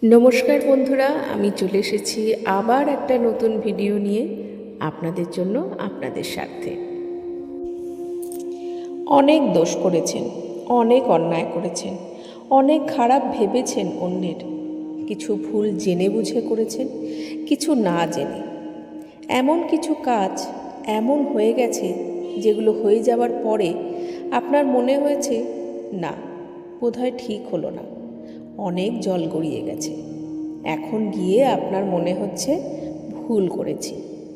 নমস্কার বন্ধুরা, আমি চলে এসেছি আবার একটা নতুন ভিডিও নিয়ে আপনাদের জন্য, আপনাদের স্বার্থে। অনেক দোষ করেছেন, অনেক অন্যায় করেছেন, অনেক খারাপ ভেবেছেন অন্যের, কিছু ভুল জেনে বুঝে করেছেন, কিছু না জেনে। এমন কিছু কাজ এমন হয়ে গেছে যেগুলো হয়ে যাওয়ার পরে আপনার মনে হয়েছে না, বোধহয় ঠিক হলো না, অনেক জল গড়িয়ে গেছে। এখন গিয়ে আপনার মনে হচ্ছে ভুল করেছি,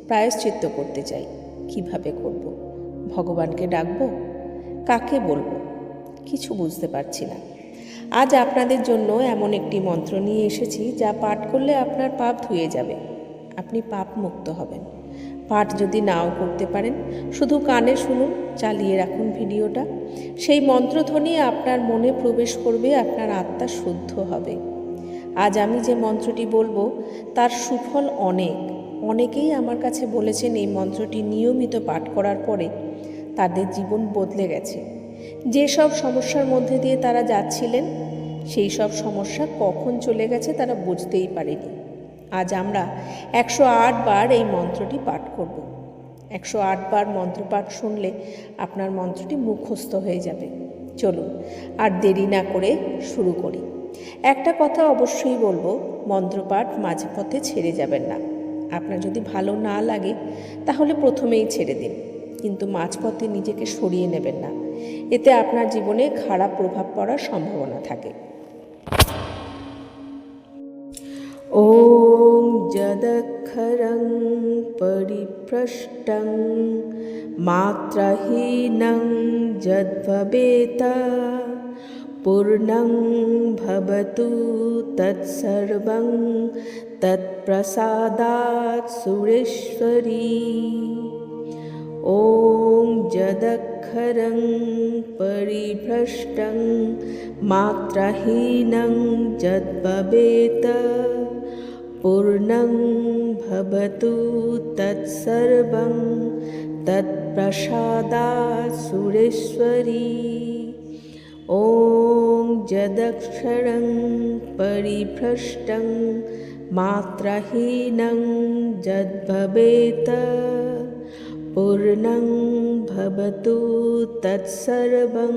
প্রায়শ্চিত্ত করতে চাই। কিভাবে করব? ভগবানকে ডাকবো? কাকে বলবো? কিছু বুঝতে পারছি না। আজ আপনাদের জন্য এমন একটি মন্ত্র নিয়ে এসেছি যা পাঠ করলে আপনার পাপ ধুয়ে যাবে, আপনি পাপ মুক্ত হবেন। পাঠ যদি নাও করতে পারেন, শুধু কানে শুনুন, চালিয়ে রাখুন ভিডিওটা। সেই মন্ত্রধ্বনি আপনার মনে প্রবেশ করবে, আপনার আত্মা শুদ্ধ হবে। আজ আমি যে মন্ত্রটি বলবো তার সুফল অনেকেই আমার কাছে বলেছেন এই মন্ত্রটি নিয়মিত পাঠ করার পরে তাদের জীবন বদলে গেছে। যেসব সমস্যার মধ্যে দিয়ে তারা যাচ্ছিলেন, সেই সব সমস্যা কখন চলে গেছে তারা বুঝতেই পারেনি। আজ আমরা 108 বার এই মন্ত্রটি পাঠ করব। 108 বার মন্ত্রপাঠ শুনলে আপনার মন্ত্রটি মুখস্থ হয়ে যাবে। চলুন আর দেরি না করে শুরু করি। একটা কথা অবশ্যই বলবো, মন্ত্রপাঠ মাঝে পথে ছেড়ে যাবেন না। আপনার যদি ভালো না লাগে তাহলে প্রথমেই ছেড়ে দিন, কিন্তু মাঝপথে নিজেকে সরিয়ে নেবেন না। এতে আপনার জীবনে খারাপ প্রভাব পড়ার সম্ভাবনা থাকে। ওম যদক্ষরং পরিভ্রষ্টং মাত্রাহীনং যদ্ভবেত পূর্ণং ভবতু তৎসর্বং তৎপ্রসাদাৎ সুরেশ্বরী। ওম যদক্ষরং পরিভ্রষ্টং মাত্রাহীনং যদ্ভবেত পূর্ণং ভবতু তৎসর্বং তৎপ্রসাদাৎ সুরেশ্বরী। ওম যদক্ষরং পরিভ্রষ্টং মাত্রাহীনং যদ্ভবেত পূর্ণং ভবতু তৎসর্বং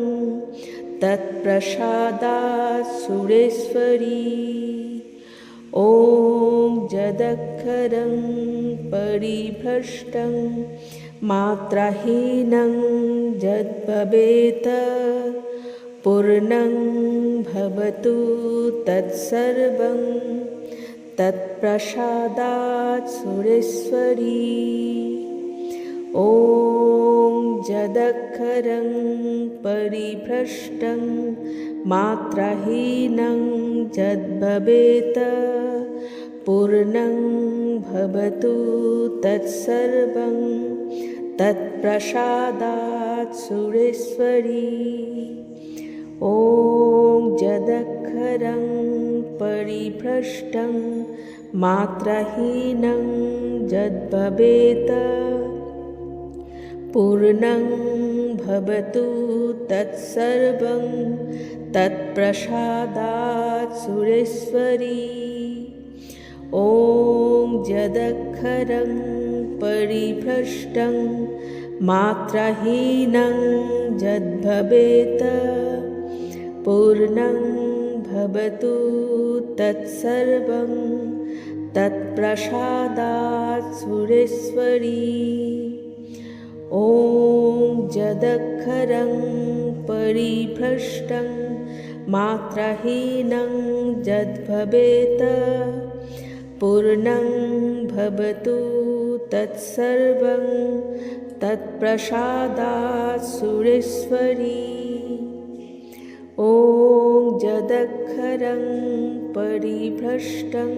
তৎপ্রসাদাৎ সুরেশ্বরী। ওম যদক্ষরং পরিভ্রষ্টং মাত্রাহীনং যদ্ভবেত পূর্ণং ভবতু তৎসর্বং তৎপ্রসাদাৎ সুরেশ্বরী। ওম যদক্ষরং পরিভ্রষ্টং মাত্রাহীনং যদ্ভবেত পূর্ণং ভবতু তৎসর্বং তৎপ্রসাদাৎ সুরেশ্বরী। ওম যদক্ষরং পরিভ্রষ্টং মাত্রাহীনং যদ্ভবেত পূর্ণং ভবতু তৎসর্বং তৎপ্রসাদাৎ সুরেশ্বরী। ওম যদক্ষরং পরিভ্রষ্টং মাত্রাহীনং যদ্ভবেত পূর্ণং ভবতু তৎসর্বং তৎপ্রসাদাৎ সুরেশ্বরী। ওম যদক্ষরং পরিভ্রষ্টং মাত্রাহীনং যদ্ভবেত পূর্ণং ভবতু তৎসর্বং তৎপ্রসাদাৎ সুরেশ্বরী। ওম যদক্ষরং পরিভ্রষ্টং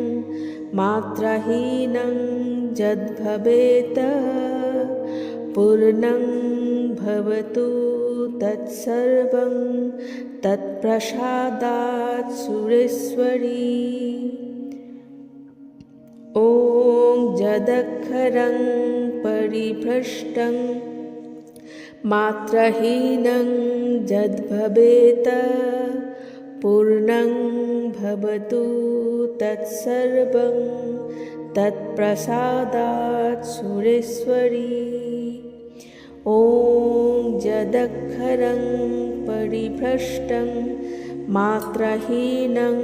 মাত্রাহীনং যদ্ভবেত পূর্ণং ভবতু তৎসর্বং তৎপ্রসাদাৎ সুরেশ্বরী। ওম যদক্ষরং পরিভ্রষ্টং মাত্রাহীনং যদ্ভবেত পূর্ণং भवतु तत्सर्वं तत्प्रसादात् सुरेश्वरी। ॐ यदक्षरं परिभ्रष्टं मात्राहीनं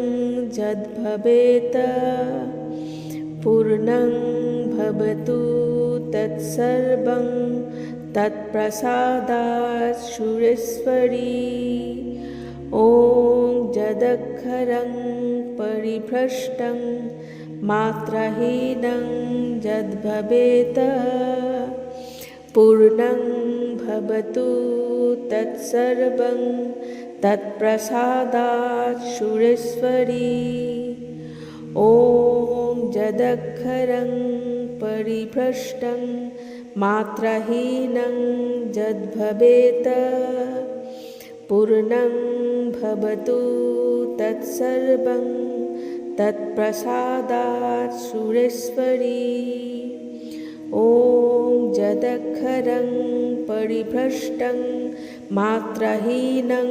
यद्भवेत् पूर्णं भवतु तत्सर्वं तत्प्रसादात् सुरेश्वरी। ॐ यदक्षरं परिभ्रष्टं मात्राहीनं यद्भवेत् पूर्णं भवतु तत्सर्वं तत्प्रसादात् सुरेश्वरी। ॐ यदक्षरं परिभ्रष्टं मात्राहीनं यद्भवेत् पूर्णं भवतु तत्सर्वं तत्प्रसादात् सुरेश्वरी। ॐ यदक्षरं परिभ्रष्टं मात्राहीनं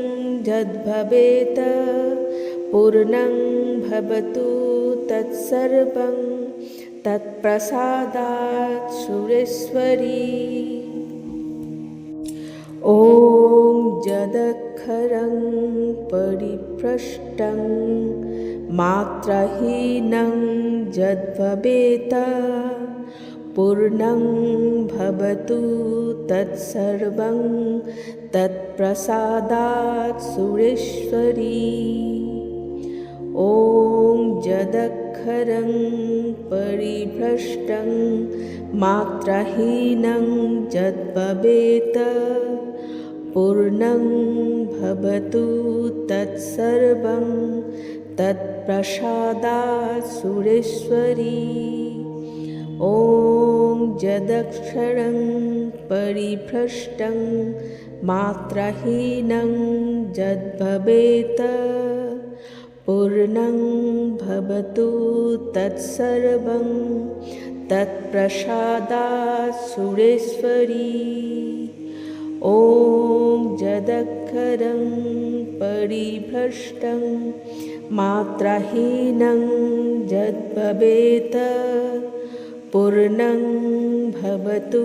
यद्भवेत् पूर्णं भवतु तत्सर्वं तत्प्रसादात् सुरेश्वरी। ॐ यदक्षरं परिभ्रष्टं मात्राहीनं यद्भवेत् पूर्णं भवतु तत्सर्वं तत्प्रसादात् सुरेश्वरी। ॐ यदक्षरं परिभ्रष्टं मात्राहीनं यद्भवेत् पूर्णं भवतु तत्सर्वं तत्प्रसादात् सुरेश्वरी। ॐ यदक्षरं परिभ्रष्टं मात्राहीनं यद्भवेत् पूर्णं भवतु तत्सर्वं तत्प्रसादात् सुरेश्वरी। ॐ यदक्षरं परिभ्रष्टं मात्राहीनं यद्भवेत् पूर्णं भवतु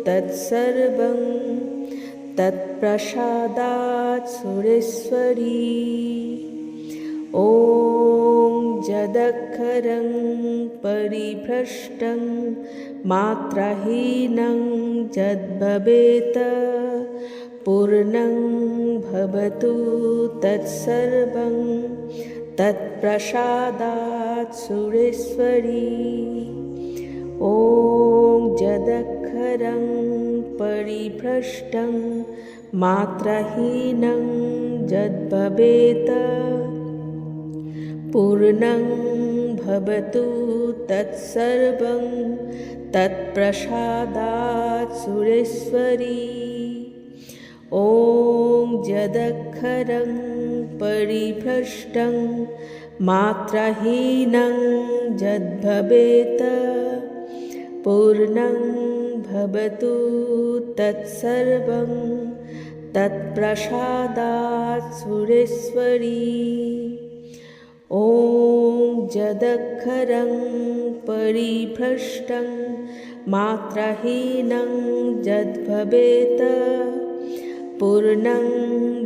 तत्सर्वं तत्प्रसादात् सुरेश्वरी। ॐ यदक्षरं परिभ्रष्टं मात्राहीनं यद्भवेत् पूर्णं भवतु तत्सर्वं तत्प्रसादात् सुरेश्वरी। ॐ यदक्षरं परिभ्रष्टं मात्राहीनं यद्भवेत् पूर्णं भवतु तत्सर्वं तत्प्रसादात् सुरेश्वरी। ॐ यदक्षरं परिभ्रष्टं मात्राहीनं यद्भवेत् पूर्णं भवतु तत्सर्वं तत्प्रसादात् सुरेश्वरी। ॐ यदक्षरं परिभ्रष्टं मात्राहीनं यद्भवेत् पूर्णं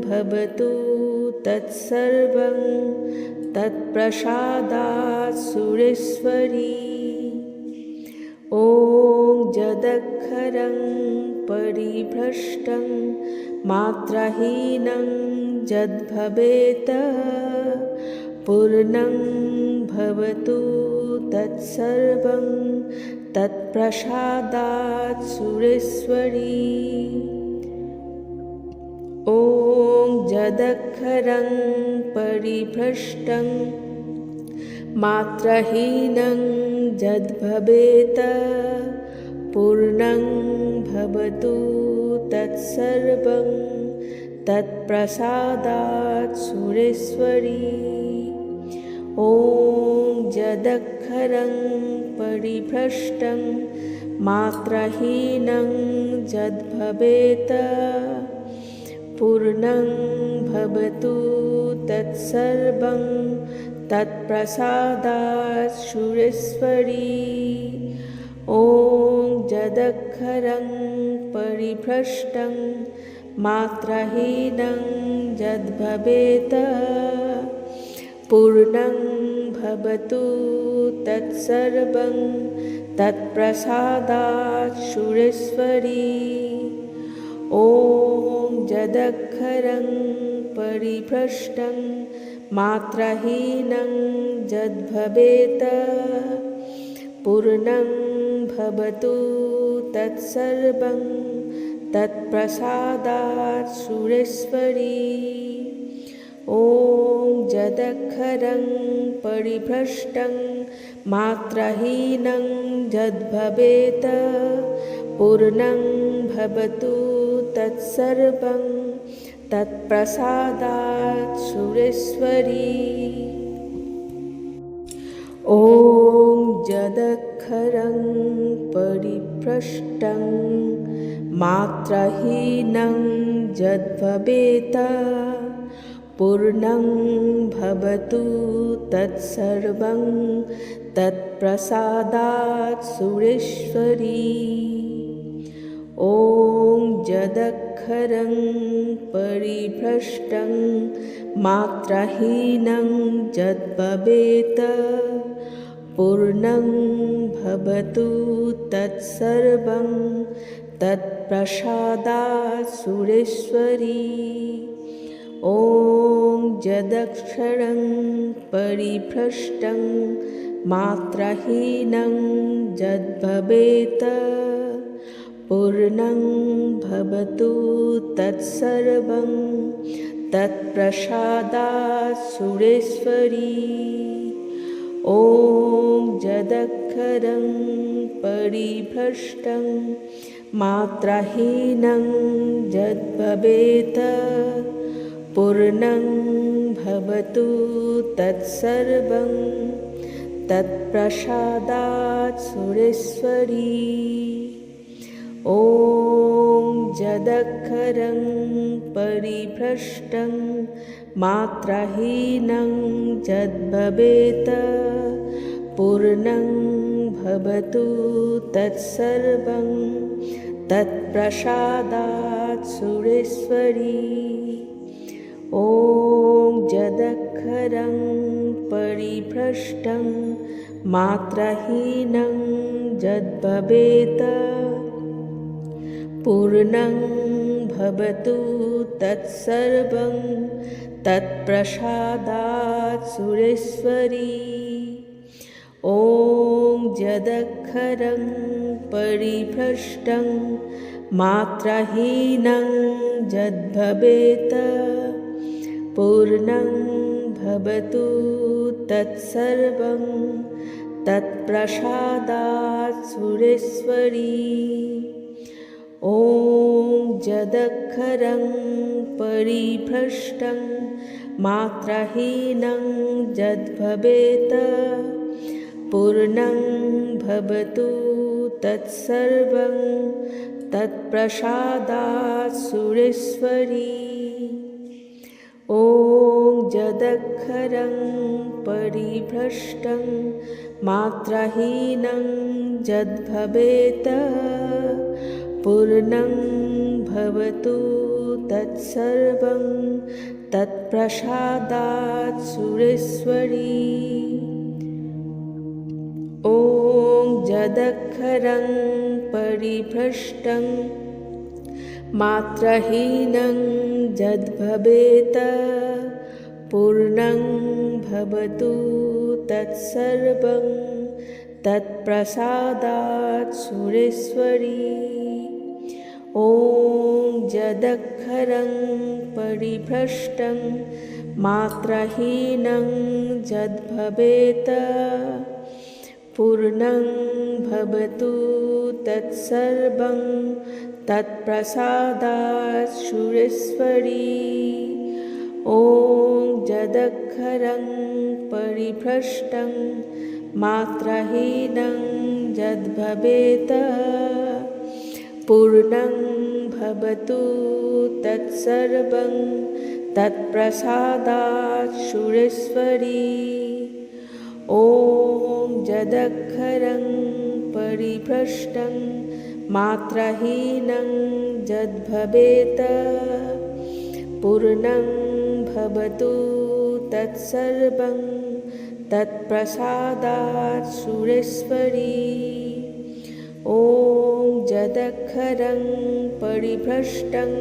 भवतु तत्सर्वं तत्प्रसादात् सुरेश्वरी। ॐ यदक्षरं परिभ्रष्टं मात्राहीनं यद्भवेत् पूर्णं भवतु तत्सर्वं तत्प्रसादात् सुरेश्वरी। ॐ यदक्षरं परिभ्रष्टं मात्राहीनं यद्भवेत् पूर्णं भवतु तत्सर्वं तत्प्रसादात् सुरेश्वरी। ॐ यदक्षरं परिभ्रष्टं मात्राहीनं यद्भवेत् पूर्णं भवतु तत्सर्वं तत्प्रसादात् सुरेश्वरी। ॐ यदक्षरं परिभ्रष्टं मात्राहीनं यद्भवेत् पूर्णं भवतु तत्सर्वं तत्प्रसादात् सुरेश्वरी। ॐ यदक्षरं परिभ्रष्टं मात्राहीनं यद्भवेत् पूर्णं भवतु तत्सर्वं तत्प्रसादात् सुरेश्वरी। ॐ यदक्षरं परिभ्रष्टं मात्राहीनं यद्भवेत् पूर्णं भवतु तत्सर्वं तत्प्रसादात् सुरेश्वरी। ॐ यदक्षरं परिभ्रष्टं मात्राहीनं यद्भवेत् पूर्णं भवतु तत्सर्वं तत्प्रसादात् सुरेश्वरी। ॐ यदक्षरं परिभ्रष्टं मात्राहीनं यद्भवेत् पूर्णं भवतु तत्सर्वं तत्प्रसादात् सुरेश्वरी। ॐ यदक्षरं परिभ्रष्टं मात्राहीनं यद्भवेत् पूर्णं भवतु तत्सर्वं तत्प्रसादात् सुरेश्वरी। ॐ यदक्षरं परिभ्रष्टं मात्राहीनं यद्भवेत् पूर्णं भवतु तत्सर्वं तत्प्रसादात् सुरेश्वरी। ॐ यदक्षरं परिभ्रष्टं मात्राहीनं यद्भवेत् पूर्णं भवतु तत्सर्वं तत्प्रसादात् सुरेश्वरी। ॐ यदक्षरं परिभ्रष्टं मात्राहीनं यद्भवेत् पूर्णं भवतु तत्सर्वं तत्प्रसादात् सुरेश्वरी। ॐ यदक्षरं परिभ्रष्टं मात्राहीनं यद्भवेत् पूर्णं भवतु तत्सर्वं तत्प्रसादात् सुरेश्वरी। ॐ यदक्षरं परिभ्रष्टं मात्राहीनं यद्भवेत् पूर्णं भवतु तत्सर्वं तत्प्रसादात् सुरेश्वरी। ॐ यदक्षरं परिभ्रष्टं मात्राहीनं यद्भवेत् पूर्णं भवतु तत्सर्वं तत्प्रसादात् सुरेश्वरी। ॐ यदक्षरं परिभ्रष्टं मात्राहीनं यद्भवेत् पूर्णं भवतु तत्सर्वं तत्प्रसादात् सुरेश्वरी। ॐ यदक्षरं परिभ्रष्टं मात्राहीनं यद्भवेत् पूर्णं भवतु तत्सर्वं तत्प्रसादात् सुरेश्वरी। ॐ यदक्षरं परिभ्रष्टं मात्राहीनं यद्भवेत् पूर्णं भवतु तत्सर्वं तत्प्रसादात् सुरेश्वरी। ॐ यदक्षरं परिभ्रष्टं मात्राहीनं यद्भवेत् पूर्णं भवतु तत्सर्वं तत्प्रसादात् सुरेश्वरी। ॐ यदक्षरं परिभ्रष्टं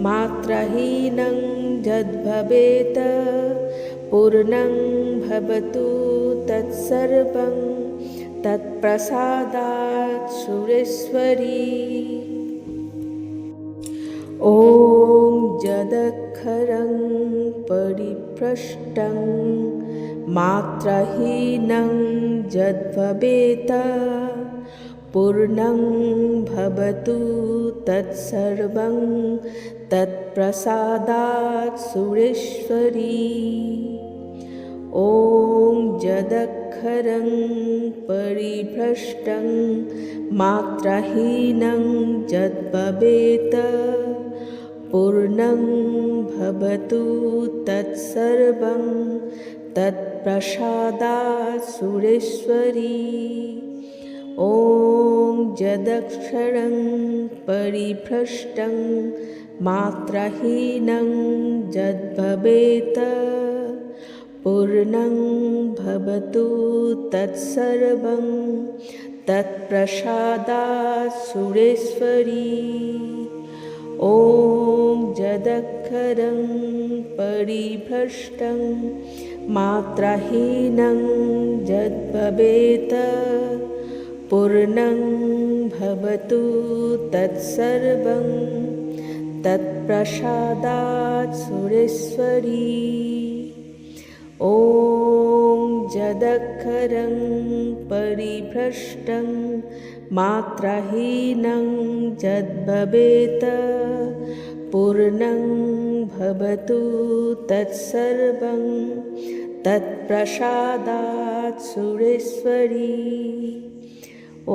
मात्राहीनं यद्भवेत् पूर्णं भवतु तत्सर्वं तत्प्रसादात् सुरेश्वरी। ॐ यदक्षरं परिभ्रष्टं मात्राहीनं यद्भवेत् पूर्णं भवतु तत्सर्वं तत्प्रसादात् सुरेश्वरी। ॐ यदक्षरं परिभ्रष्टं मात्राहीनं यद्भवेत् पूर्णं भवतु तत्सर्वं तत्प्रसादात् सुरेश्वरी। ॐ यदक्षरं परिभ्रष्टं मात्राहीनं यद्भवेत् पूर्णं भवतु तत्सर्वं तत्प्रसादात् सुरेश्वरी। ॐ यदक्षरं परिभ्रष्टं मात्राहीनं यद्भवेत् पूर्णं भवतु तत्सर्वं तत्प्रसादात् सुरेश्वरी। ॐ यदक्षरं परिभ्रष्टं मात्राहीनं यद्भवेत् पूर्णं भवतु तत्सर्वं तत्प्रसादात् सुरेश्वरी। ॐ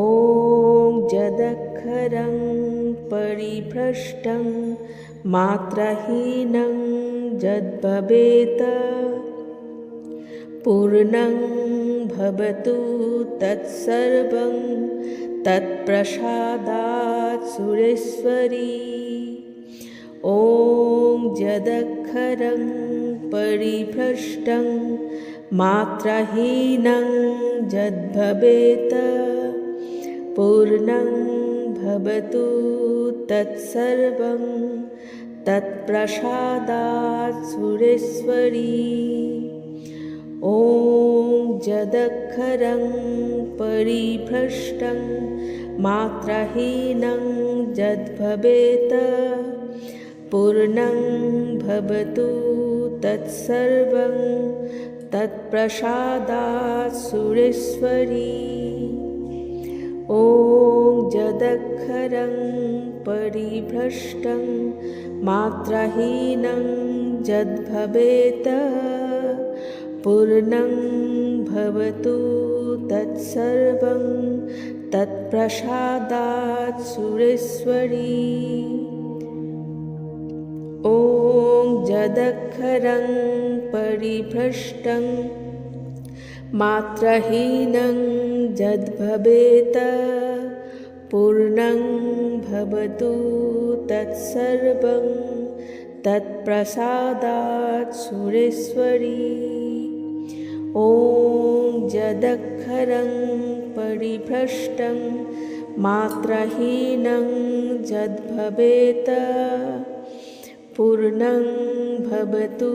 यदक्षरं परिभ्रष्टं मात्राहीनं यद्भवेत् पूर्णं भवतु तत्सर्वं तत्प्रसादात् सुरेश्वरी। ॐ यदक्षरं परिभ्रष्टं मात्राहीनं यद्भवेत् पूर्णं भवतु तत्सर्वं तत्प्रसादात् सुरेश्वरी। ॐ यदक्षरं परिभ्रष्टं मात्राहीनं यद्भवेत् पूर्णं भवतु तत्सर्वं तत्प्रसादात् सुरेश्वरी। ॐ यदक्षरं परिभ्रष्टं मात्राहीनं यद्भवेत् पूर्णं भवतु तत्सर्वं तत्प्रसादात् सुरेश्वरी। ॐ यदक्षरं परिभ्रष्टं मात्राहीनं यद्भवेत् पूर्णं भवतु तत्सर्वं तत्प्रसादात् सुरेश्वरी। ॐ यदक्षरं परिभ्रष्टं मात्राहीनं यद्भवेत् पूर्णं भवतु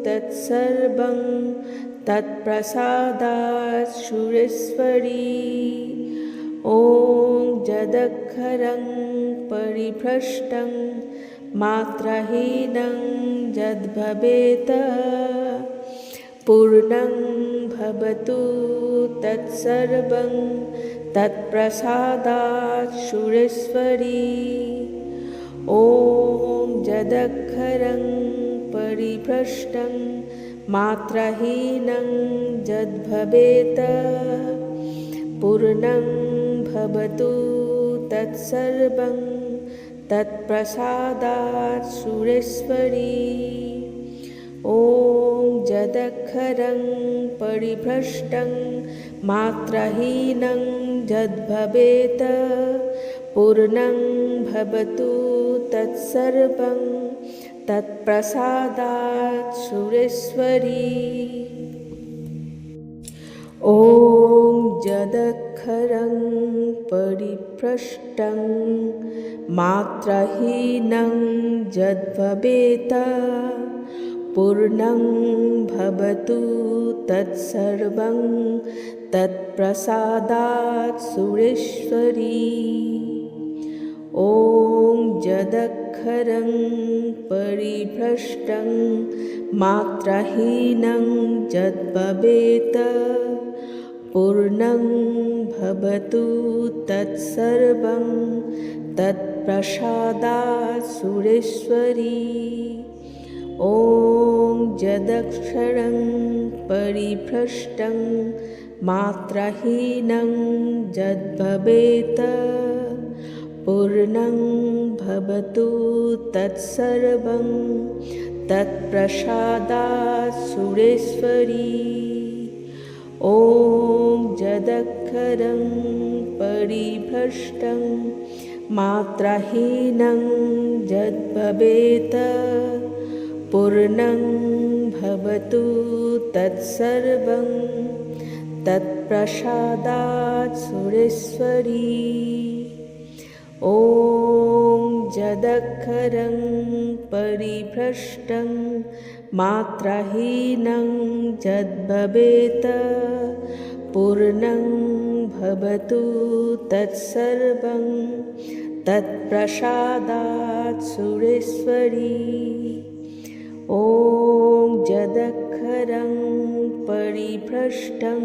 तत्सर्वं तत्प्रसादात् सुरेश्वरी। ॐ यदक्षरं परिभ्रष्टं मात्राहीनं यद्भवेत् पूर्णं भवतु तत्सर्वं तत्प्रसादात् सुरेश्वरी। ॐ यदक्षरं परिभ्रष्टं मात्राहीनं यद्भवेत् पूर्णं भवतु तत्सर्वं तत्प्रसादात् सुरेश्वरी। ॐ यदक्षरं परिभ्रष्टं मात्राहीनं यद्भवेत् पूर्णं भवतु तत्सर्वं तत्प्रसादात् सुरेश्वरी। ॐ यदक्षरं परिभ्रष्टं मात्राहीनं यद्भवेत् पूर्णं भवतु तत्सर्वं तत्प्रसादात् सुरेश्वरी। ॐ यदक्षरं परिभ्रष्टं मात्राहीनं यद्भवेत् पूर्णं भवतु तत्सर्वं तत्प्रसादात् सुरेश्वरी। ॐ यदक्षरं परिभ्रष्टं मात्राहीनं यद्भवेत् पूर्णं भवतु तत्सर्वं तत्प्रसादात् सुरेश्वरी। ॐ यदक्षरं परिभ्रष्टं मात्राहीनं यद्भवेत् पूर्णं भवतु तत्सर्वं तत्प्रसादात् सुरेश्वरी। ॐ यदक्षरं परिभ्रष्टं मात्राहीनं यद्भवेत् पूर्णं भवतु तत्सर्वं तत्प्रसादात् सुरेश्वरी। ॐ यदक्षरं परिभ्रष्टं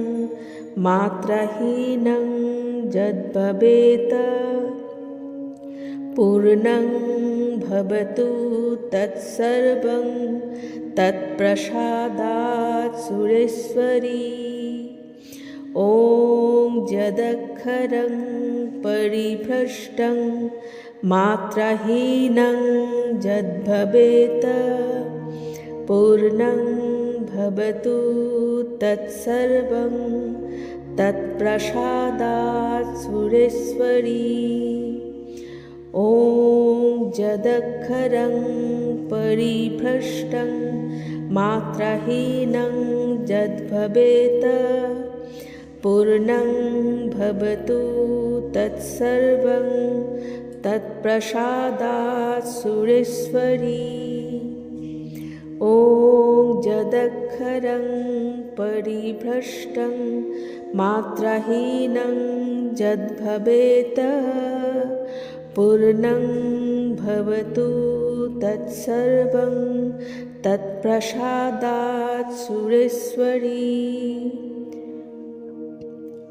मात्राहीनं यद्भवेत् पूर्णं भवतु तत्सर्वं तत्प्रसादात् सुरेश्वरी। ॐ यदक्षरं परिभ्रष्टं मात्राहीनं यद्भवेत् पूर्णं भवतु तत्सर्वं तत्प्रसादात् सुरेश्वरी। ॐ यदक्षरं परिभ्रष्टं मात्राहीनं यद्भवेत् पूर्णं भवतु तत्सर्वं तत्प्रसादात् सुरेश्वरी। ॐ यदक्षरं परिभ्रष्टं मात्राहीनं यद्भवेत् पूर्णं भवतु तत्सर्वं तत्प्रसादात् सुरेश्वरी।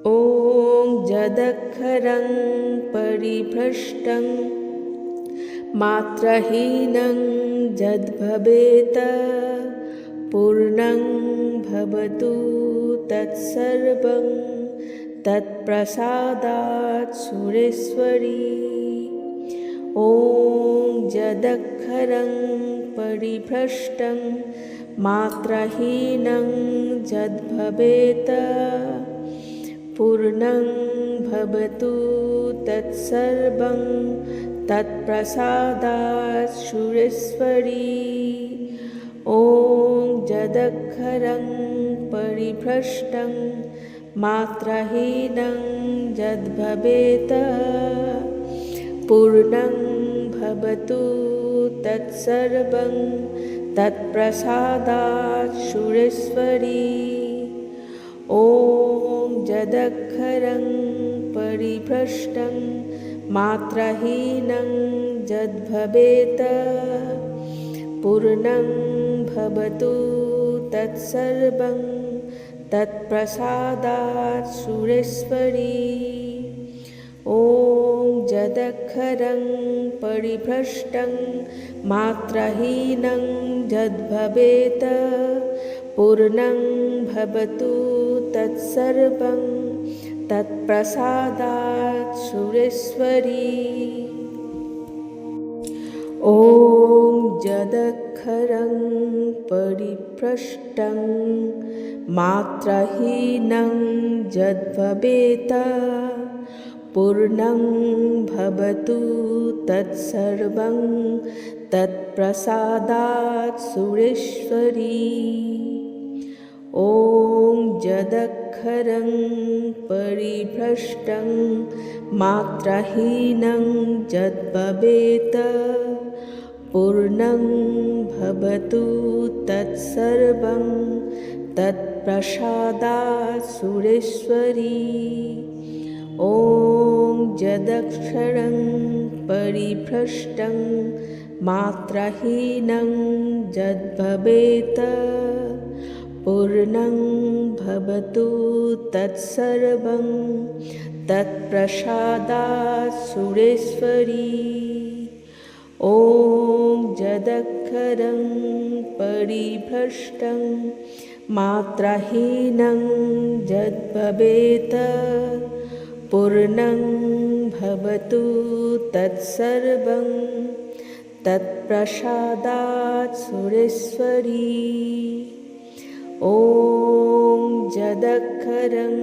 ॐ यदक्षरं परिभ्रष्टं मात्राहीनं यद्भवेत् पूर्णं भवतु तत्सर्वं तत्प्रसादात् सुरेश्वरी। ॐ यदक्षरं परिभ्रष्टं मात्राहीनं यद्भवेत् पूर्णं भवतु तत्सर्वं तत्प्रसादात् सुरेश्वरी। ॐ यदक्षरं परिभ्रष्टं मात्राहीनं यद्भवेत् पूर्णं भवतु तत्सर्वं तत्प्रसादात् सुरेश्वरी। ॐ यदक्षरं परिभ्रष्टं मात्राहीनं यद्भवेत् पूर्णं भवतु तत्सर्वं तत्प्रसादात् सुरेश्वरी। ॐ यदक्षरं परिभ्रष्टं मात्राहीनं यद्भवेत् पूर्णं भवतु तत्सर्वं तत्प्रसादात् सुरेश्वरी। ॐ यदक्षरं परिभ्रष्टं मात्राहीनं यद्भवेत् पूर्णं भवतु तत्सर्वं तत्प्रसादात् सुरेश्वरी। ॐ यदक्षरं परिभ्रष्टं मात्राहीनं यद्भवेत् पूर्णं भवतु तत्सर्वं तत्प्रसादात् सुरेश्वरी। ॐ यदक्षरं परिभ्रष्टं मात्राहीनं यद्भवेत् पूर्णं भवतु तत्सर्वं तत्प्रसादात् सुरेश्वरी। ॐ यदक्षरं परिभ्रष्टं मात्राहीनं यद्भवेत् पूर्णं भवतु तत्सर्वं तत्प्रसादात् सुरेश्वरी। ॐ यदक्षरं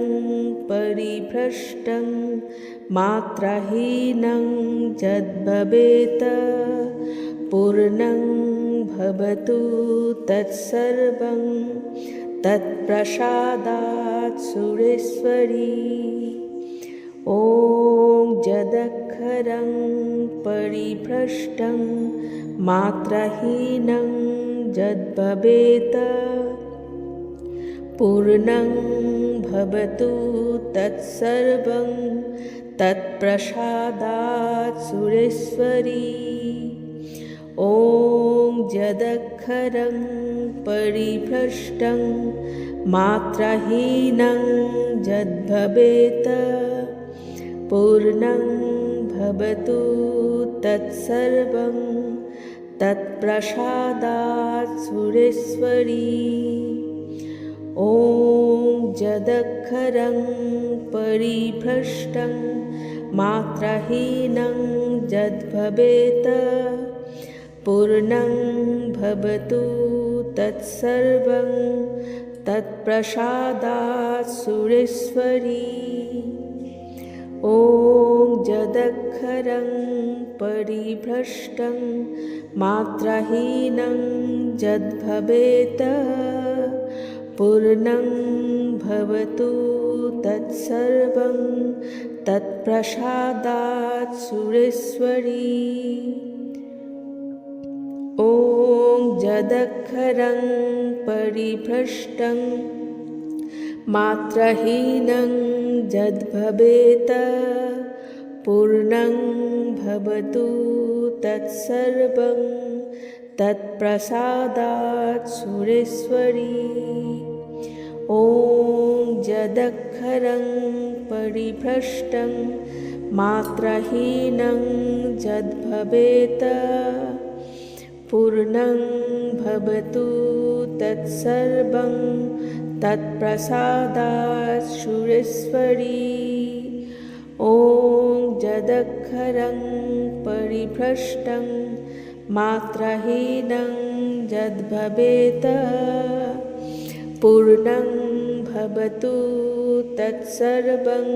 परिभ्रष्टं मात्राहीनं यद्भवेत् पूर्णं भवतु तत्सर्वं तत्प्रसादात् सुरेश्वरी। ॐ यदक्षरं परिभ्रष्टं मात्राहीनं यद्भवेत् पूर्णं भवतु तत्सर्वं तत्प्रसादात् सुरेश्वरी। ॐ यदक्षरं परिभ्रष्टं मात्राहीनं यद्भवेत् पूर्णं भवतु तत्सर्वं तत्प्रसादात् सुरेश्वरी। ॐ यदक्षरं परिभ्रष्टं मात्राहीनं यद्भवेत् पूर्णं भवतु तत्सर्वं तत्प्रसादात् सुरेश्वरी। ॐ यदक्षरं परिभ्रष्टं मात्राहीनं यद्भवेत् पूर्णं भवतु तत्सर्वं तत्प्रसादात् सुरेश्वरी। ॐ यदक्षरं परिभ्रष्टं मात्राहीनं यद्भवेत् पूर्णं भवतु तत्सर्वं तत्प्रसादात् सुरेश्वरी। ॐ यदक्षरं परिभ्रष्टं मात्राहीनं यद्भवेत् पूर्णं भवतु तत्सर्वं तत्प्रसादात् सुरेश्वरी। ॐ यदक्षरं परिभ्रष्टं मात्राहीनं यद्भवेत् पूर्णं भवतु तत्सर्वं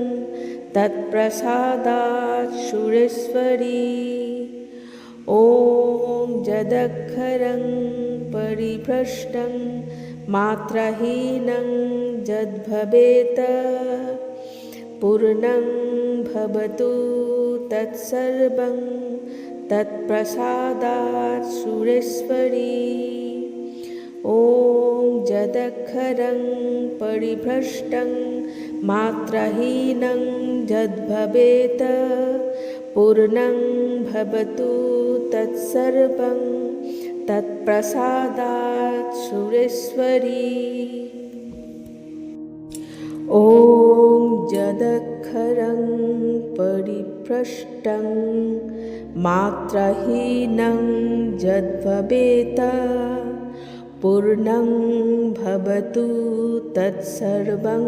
तत्प्रसादात् सुरेश्वरी। ॐ यदक्षरं परिभ्रष्टं मात्राहीनं यद्भवेत् पूर्णं भवतु तत्सर्वं तत्प्रसादात् सुरेश्वरी। ॐ यदक्षरं परिभ्रष्टं मात्राहीनं यद्भवेत् पूर्णं भवतु तत्सर्वं तत्प्रसादात् सुरेश्वरी। ॐ यदक्षरं परिभ्रष्टं मात्राहीनं यद्भवेत् पूर्णं भवतु तत्सर्वं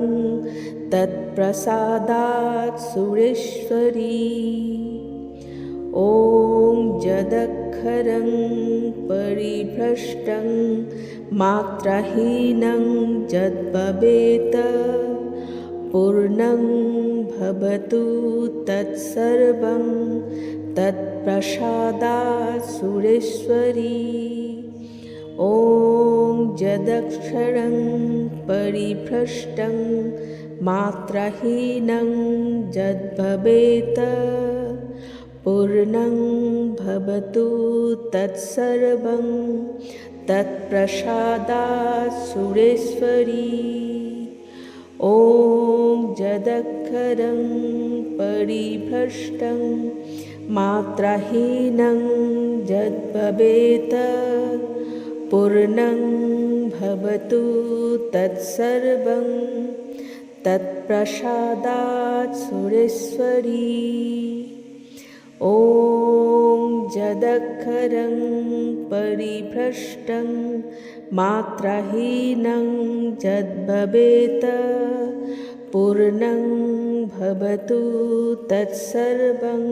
तत्प्रसादात् सुरेश्वरी। ॐ यदक्षरं परिभ्रष्टं मात्राहीनं यद्भवेत् पूर्णं भवतु तत्सर्वं तत्प्रसादात् सुरेश्वरी। ॐ यदक्षरं परिभ्रष्टं मात्राहीनं यद्भवेत् पूर्णं भवतु तत्सर्वं तत्प्रसादात् सुरेश्वरी। ॐ यदक्षरं परिभ्रष्टं मात्राहीनं यद्भवेत् पूर्णं भवतु तत्सर्वं तत्प्रसादात् सुरेश्वरी। ॐ यदक्षरं परिभ्रष्टं मात्राहीनं यद्भवेत् पूर्णं भवतु तत्सर्वं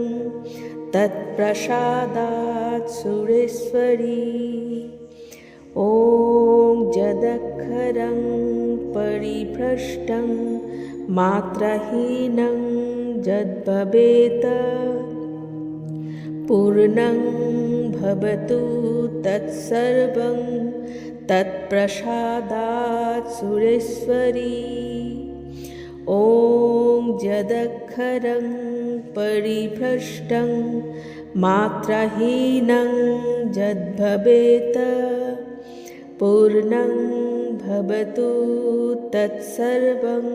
तत्प्रसादात् सुरेश्वरी। ॐ यदक्षरं परिभ्रष्टं मात्राहीनं यद्भवेत् पूर्णं भवतु तत्सर्वं तत्प्रसादात् सुरेश्वरी। ॐ यदक्षरं परिभ्रष्टं मात्राहीनं यद्भवेत् पूर्णं भवतु तत्सर्वं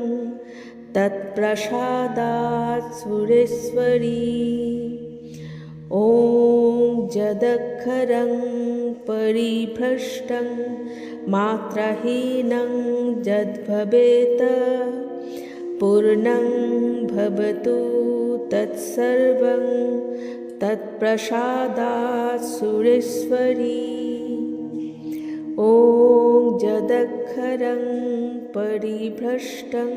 तत्प्रसादात् सुरेश्वरी। ॐ यदक्षरं परिभ्रष्टं मात्राहीनं यद्भवेत् पूर्णं भवतु तत्सर्वं तत्प्रसादात् सुरेश्वरी। ॐ यदक्षरं परिभ्रष्टं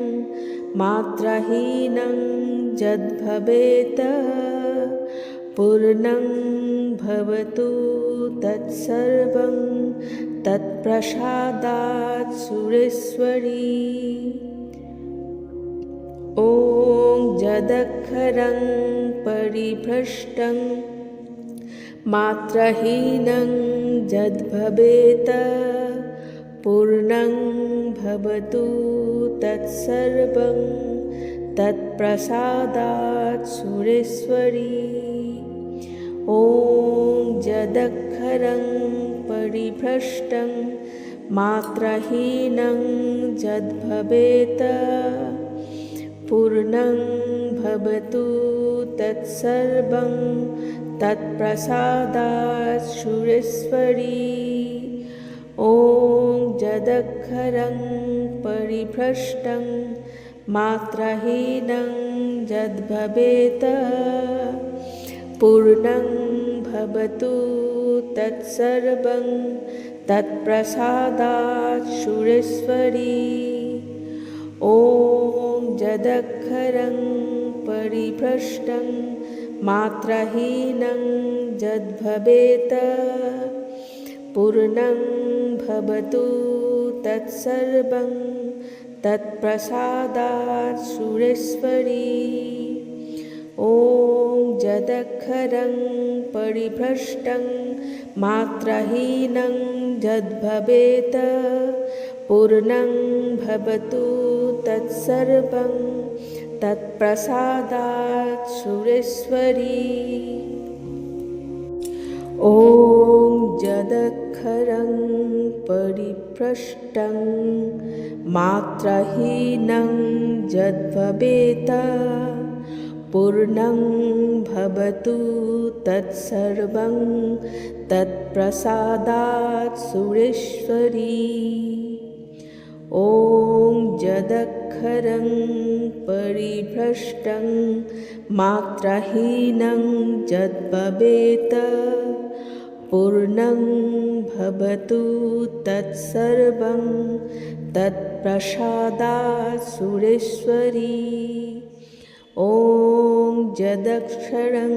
मात्राहीनं यद्भवेत् पूर्णं भवतु तत्सर्वं तत्प्रसादात् सुरेश्वरी। ॐ यदक्षरं परिभ्रष्टं मात्राहीनं यद्भवेत् पूर्णं भवतु तत्सर्वं तत्प्रसादात् सुरेश्वरी। ॐ यदक्षरं परिभ्रष्टं मात्राहीनं यद्भवेत् पूर्णं भवतु तत्सर्वं तत्प्रसादात् सुरेश्वरी। ॐ यदक्षरं परिभ्रष्टं मात्राहीनं यद्भवेत् पूर्णं भवतु तत्सर्वं तत्प्रसादात् सुरेश्वरी। ॐ यदक्षरं परिभ्रष्टं मात्राहीनं यद्भवेत् पूर्णं भवतु तत्सर्वं तत्प्रसादात् सुरेश्वरी। ॐ यदक्षरं परिभ्रष्टं मात्राहीनं यद्भवेत् पूर्णं भवतु तत्सर्वं तत्प्रसादात् सुरेश्वरी। ॐ यदक्षरं परिभ्रष्टं मात्राहीनं यद्भवेत् पूर्णं भवतु तत्सर्वं तत्प्रसादात् सुरेश्वरी। ॐ यदक्षरं परिभ्रष्टं मात्राहीनं यद्भवेत् पूर्णं भवतु तत्सर्वं तत्प्रसादात् सुरेश्वरी। ॐ यदक्षरं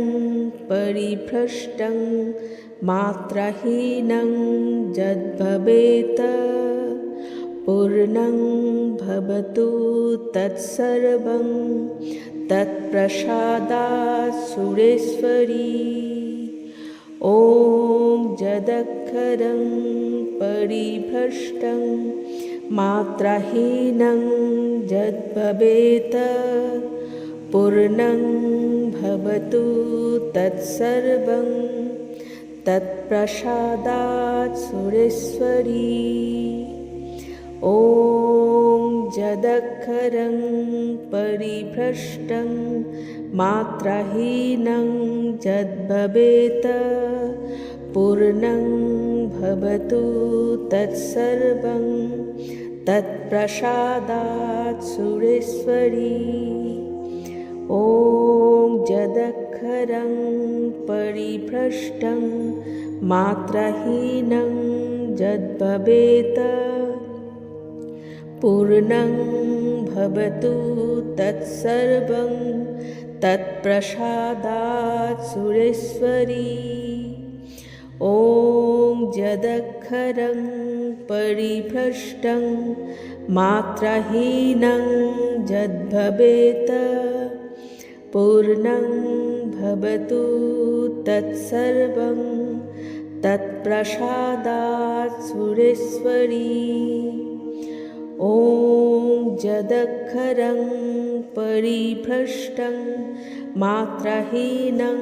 परिभ्रष्टं मात्राहीनं यद्भवेत् पूर्णं भवतु तत्सर्वं तत्प्रसादात् सुरेश्वरी। ॐ यदक्षरं परिभ्रष्टं मात्राहीनं यद्भवेत् पूर्णं भवतु तत्सर्वं तत्प्रसादात् सुरेश्वरी। ॐ यदक्षरं परिभ्रष्टं मात्राहीनं यद्भवेत् पूर्णं भवतु तत्सर्वं तत्प्रसादात् सुरेश्वरी। ॐ यदक्षरं परिभ्रष्टं मात्राहीनं यद्भवेत् पूर्णं भवतु तत्सर्वं तत्प्रसादात् सुरेश्वरी। ॐ यदक्षरं परिभ्रष्टं मात्राहीनं यद्भवेत् पूर्णं भवतु तत्सर्वं तत्प्रसादात् सुरेश्वरी। ॐ यदक्षरं परिभ्रष्टं मात्राहीनं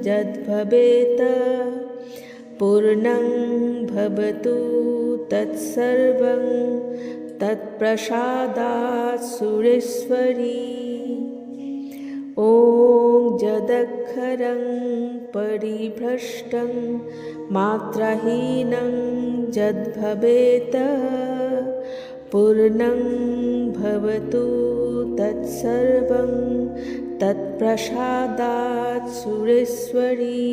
यद्भवेत् पूर्णं भवतु तत्सर्वं तत्प्रसादात् सुरेश्वरी। ॐ यदक्षरं परिभ्रष्टं मात्राहीनं यद्भवेत् पूर्णं भवतु तत्सर्वं तत्प्रसादात् सुरेश्वरी।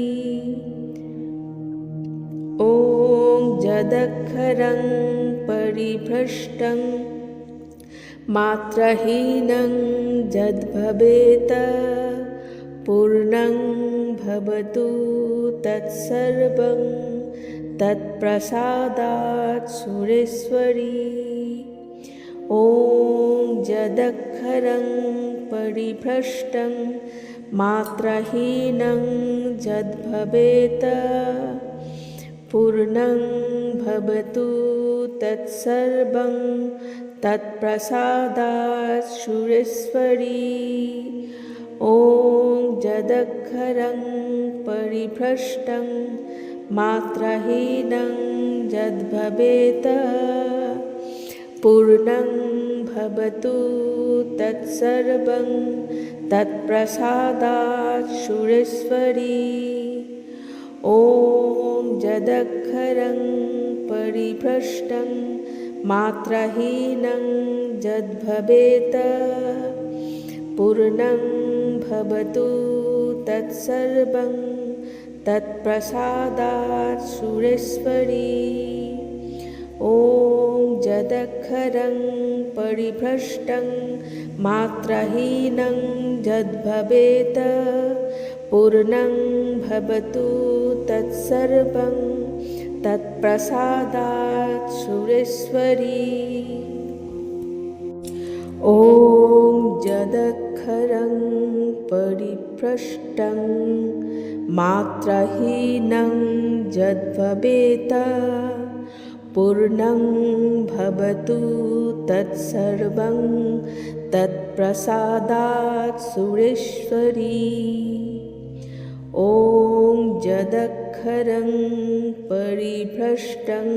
ॐ यदक्षरं परिभ्रष्टं मात्राहीनं यद्भवेत् पूर्णं भवतु तत्सर्वं तत्प्रसादात् सुरेश्वरी। ॐ यदक्षरं परिभ्रष्टं मात्राहीनं यद्भवेत् पूर्णं भवतु तत्सर्वं तत्प्रसादात् सुरेश्वरी। ॐ यदक्षरं परिभ्रष्टं मात्राहीनं यद्भवेत् पूर्णं भवतु तत्सर्वं तत्प्रसादात् सुरेश्वरी। ॐ यदक्षरं परिभ्रष्टं मात्राहीनं यद्भवेत् पूर्णं भवतु तत्सर्वं तत्प्रसादात् सुरेश्वरी। ॐ यदक्षरं परिभ्रष्टं मात्राहीनं यद्भवेत् पूर्णं भवतु तत्सर्वं तत्प्रसादात् सुरेश्वरी। ॐ यदक्षरं परिभ्रष्टं मात्राहीनं यद्भवेत् पूर्णं भवतु तत्सर्वं तत्प्रसादात् सुरेश्वरी। ॐ यदक्षरं परिभ्रष्टं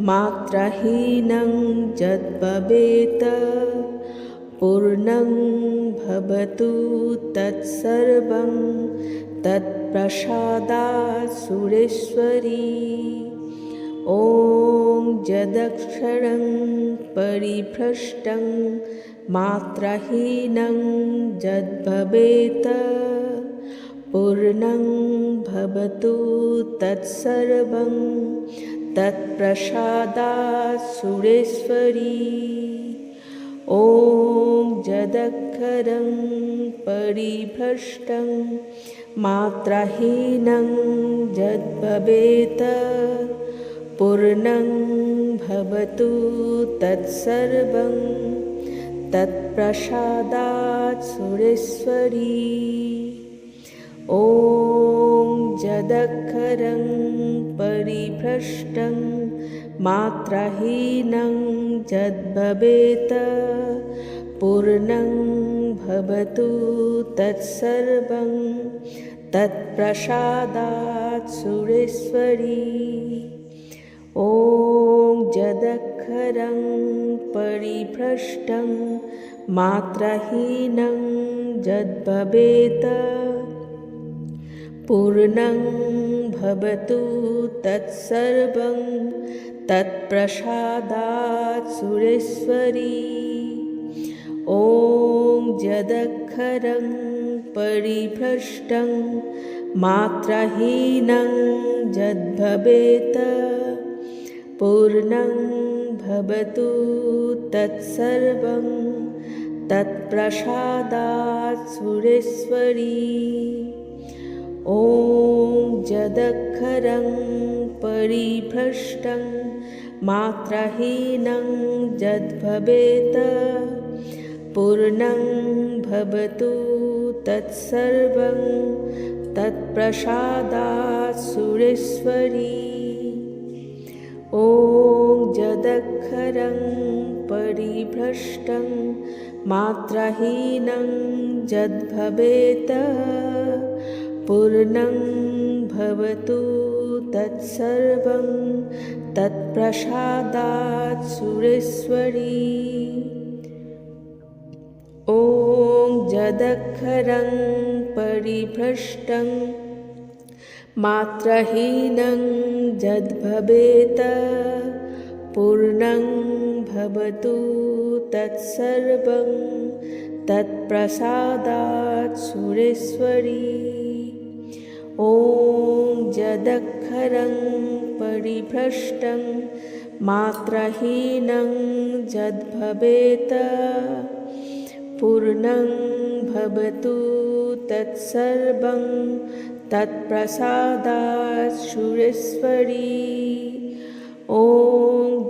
मात्राहीनं यद्भवेत् पूर्णं भवतु तत्सर्वं तत्प्रसादात् सुरेश्वरी। ॐ यदक्षरं परिभ्रष्टं मात्राहीनं यद्भवेत् पूर्णं भवतु तत्सर्वं तत्प्रसादात् सुरेश्वरी। ॐ यदक्षरं परिभ्रष्टं मात्राहीनं यद्भवेत् पूर्णं भवतु तत्सर्वं तत्प्रसादात् सुरेश्वरी। ॐ यदक्षरं परिभ्रष्टं मात्राहीनं यद्भवेत् पूर्णं भवतु तत्सर्वं तत्प्रसादात् सुरेश्वरी। ॐ यदक्षरं परिभ्रष्टं मात्राहीनं यद्भवेत् पूर्णं भवतु तत्सर्वं तत्प्रसादात् सुरेश्वरी। ॐ यदक्षरं परिभ्रष्टं मात्राहीनं यद्भवेत् पूर्णं भवतु तत्सर्वं तत्प्रसादात् सुरेश्वरी। ॐ यदक्षरं परिभ्रष्टं मात्राहीनं यद्भवेत् पूर्णं भवतु तत्सर्वं तत्प्रसादात् सुरेश्वरी। ॐ यदक्षरं परिभ्रष्टं मात्राहीनं यद्भवेत् पूर्णं भवतु तत्सर्वं तत्प्रसादात् सुरेश्वरी। ॐ यदक्षरं परिभ्रष्टं मात्राहीनं यद्भवेत् पूर्णं भवतु तत्सर्वं तत्प्रसादात् सुरेश्वरी। ॐ यदक्षरं परिभ्रष्टं मात्राहीनं यद्भवेत् पूर्णं भवतु तत्सर्वं तत्प्रसादात् सुरेश्वरी। ॐ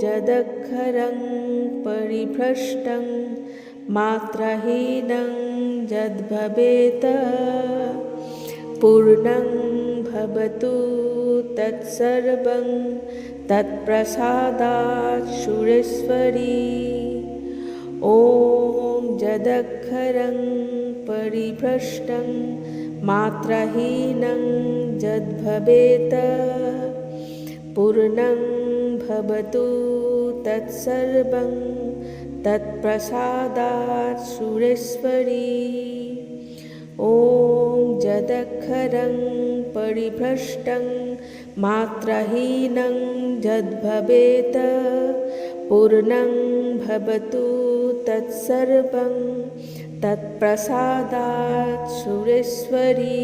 यदक्षरं परिभ्रष्टं मात्राहीनं यद्भवेत् पूर्णं भवतु तत्सर्वं तत्प्रसादात् सुरेश्वरी। ॐ यदक्षरं परिभ्रष्टं मात्राहीनं यद्भवेत् पूर्णं भवतु तत्सर्वं तत्प्रसादात् सुरेश्वरी। ॐ यदक्षरं परिभ्रष्टं मात्राहीनं यद्भवेत् पूर्णं भवतु तत्सर्वं तत्प्रसादात् सुरेश्वरी।